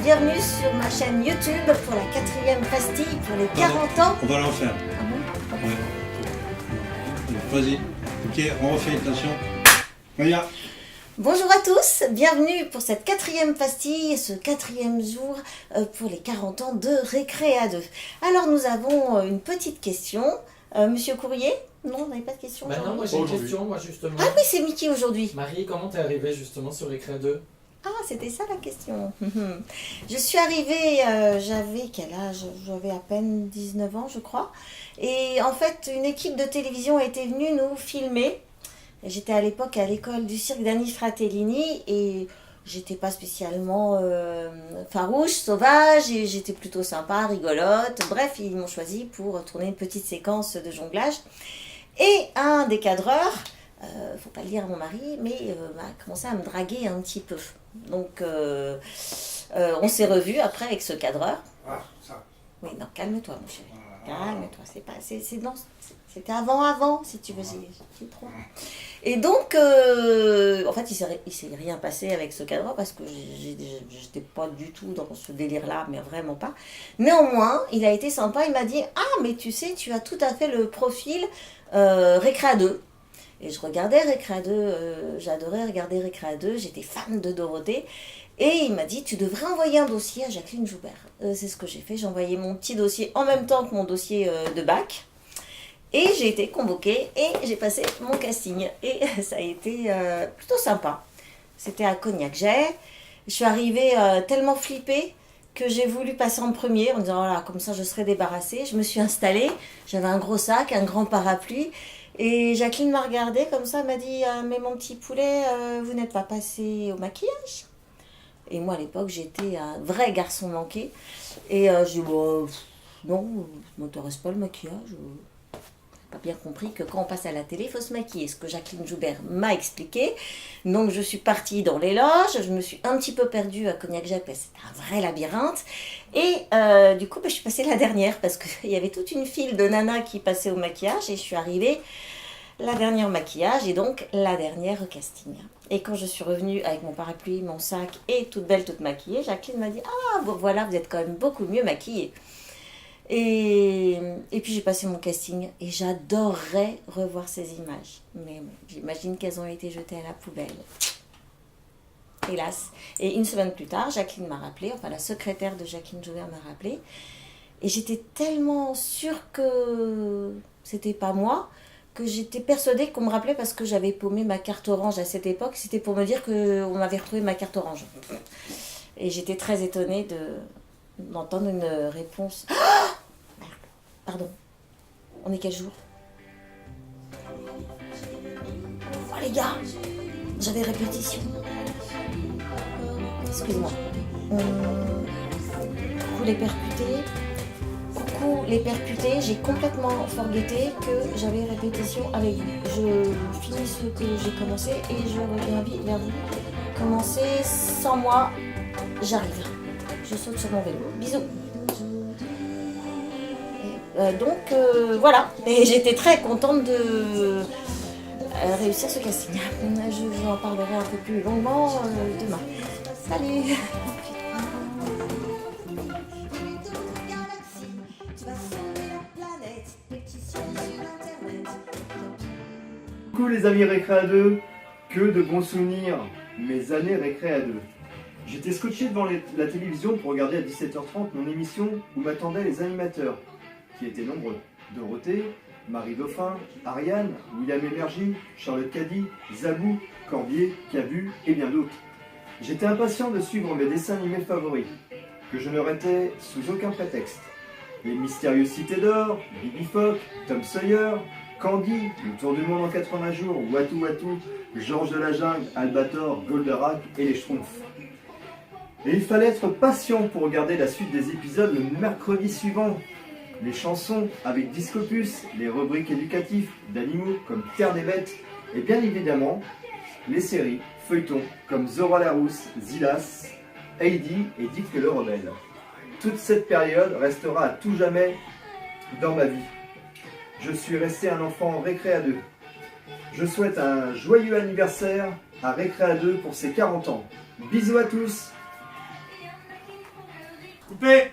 bienvenue sur ma chaîne YouTube pour la 4e pastille pour les 40 ans. On va la refaire. Ah bon? Ouais. Vas-y. Ok, on refait, attention. Regarde. Bonjour à tous, bienvenue pour cette 4e pastille, ce 4e jour pour les 40 ans de Récréa 2. Alors nous avons une petite question. Monsieur Courrier? Non, vous n'avez pas de question? Bah non, moi j'ai une question, moi justement. Ah oui, c'est Mickey aujourd'hui. Marie, comment t'es arrivée justement sur Récréa 2? Ah, c'était ça la question. Je suis arrivée, j'avais quel âge? J'avais à peine 19 ans, je crois. Et en fait, une équipe de télévision était venue nous filmer. J'étais à l'époque à l'école du cirque d'Annie Fratellini et j'étais pas spécialement farouche, sauvage, et j'étais plutôt sympa, rigolote. Bref, ils m'ont choisi pour tourner une petite séquence de jonglage. Et un des cadreurs, faut pas le dire à mon mari, mais a commencé à me draguer un petit peu. Donc, on s'est revus après avec ce cadreur. Ah, ça. Oui, non, calme-toi, mon chéri. Calme-toi, c'est pas, non, c'était avant, si tu veux, c'est trop. Et donc, en fait, il s'est rien passé avec ce cadreur parce que j'étais pas du tout dans ce délire-là, mais vraiment pas. Néanmoins, il a été sympa, il m'a dit « Ah, mais tu sais, tu as tout à fait le profil Récréa 2 ». Et je regardais Récréa 2, j'adorais regarder Récréa 2, j'étais fan de Dorothée. Et il m'a dit, tu devrais envoyer un dossier à Jacqueline Joubert. C'est ce que j'ai fait, j'ai envoyé mon petit dossier en même temps que mon dossier de bac. Et j'ai été convoquée et j'ai passé mon casting. Et ça a été plutôt sympa. C'était à Cognac-Jet. Je suis arrivée tellement flippée que j'ai voulu passer en premier en disant, voilà, comme ça je serai débarrassée. Je me suis installée, j'avais un gros sac, un grand parapluie. Et Jacqueline m'a regardée comme ça, m'a dit, mais mon petit poulet, vous n'êtes pas passé au maquillage ? Et moi, à l'époque, j'étais un vrai garçon manqué. Et j'ai dit, bon, non, ça m'intéresse pas le maquillage. J'ai pas bien compris que quand on passe à la télé, il faut se maquiller. Ce que Jacqueline Joubert m'a expliqué. Donc, je suis partie dans les loges. Je me suis un petit peu perdue à Cognac-Jet. C'était un vrai labyrinthe. Et du coup, je suis passée la dernière parce qu'il y avait toute une file de nanas qui passaient au maquillage. Et je suis arrivée la dernière au maquillage et donc la dernière au casting. Et quand je suis revenue avec mon parapluie, mon sac et toute belle, toute maquillée, Jacqueline m'a dit « Ah, voilà, vous êtes quand même beaucoup mieux maquillée ». Et puis j'ai passé mon casting et j'adorerais revoir ces images. Mais j'imagine qu'elles ont été jetées à la poubelle. Hélas. Et une semaine plus tard, Jacqueline m'a rappelé, enfin la secrétaire de Jacqueline Joubert m'a rappelé. Et j'étais tellement sûre que c'était pas moi, que j'étais persuadée qu'on me rappelait parce que j'avais paumé ma carte orange à cette époque. C'était pour me dire qu'on m'avait retrouvé ma carte orange. Et j'étais très étonnée d'entendre une réponse. Ah, merde. Pardon. On est quel jour? Oh les gars, j'avais répétition. Excuse-moi. Vous les percutés. Coucou les percutés, j'ai complètement forgetté que j'avais répétition avec vous. Je finis ce que j'ai commencé et je reviens vite vers vous. Commencez sans moi, j'arrive. Je saute sur mon vélo. Bisous. Voilà, et j'étais très contente de réussir ce casting. Je vous en parlerai un peu plus longuement demain. Salut. Coucou les amis Récréa 2, que de bons souvenirs, mes années Récréa 2. J'étais scotché devant la télévision pour regarder à 17h30 mon émission où m'attendaient les animateurs, qui étaient nombreux. Dorothée, Marie Dauphin, Ariane, William Emergy, Charlotte Caddy, Zabou, Corbier, Cabu et bien d'autres. J'étais impatient de suivre mes dessins animés favoris, que je ne ratais sous aucun prétexte. Les mystérieuses cités d'or, Bibi Phoque, Tom Sawyer, Candy, Le Tour du monde en 80 jours, Watou Watou, Georges de la Jungle, Albator, Goldorak et les Schtroumpfs. Et il fallait être patient pour regarder la suite des épisodes le mercredi suivant. Les chansons avec Discopus, les rubriques éducatives d'animaux comme Terre des Bêtes et bien évidemment les séries, feuilletons comme Zora la Rousse, Zilas, Heidi et Dick le Rebelle. Toute cette période restera à tout jamais dans ma vie. Je suis resté un enfant Récréa 2. Je souhaite un joyeux anniversaire à Récréa 2 pour ses 40 ans. Bisous à tous! Coupé.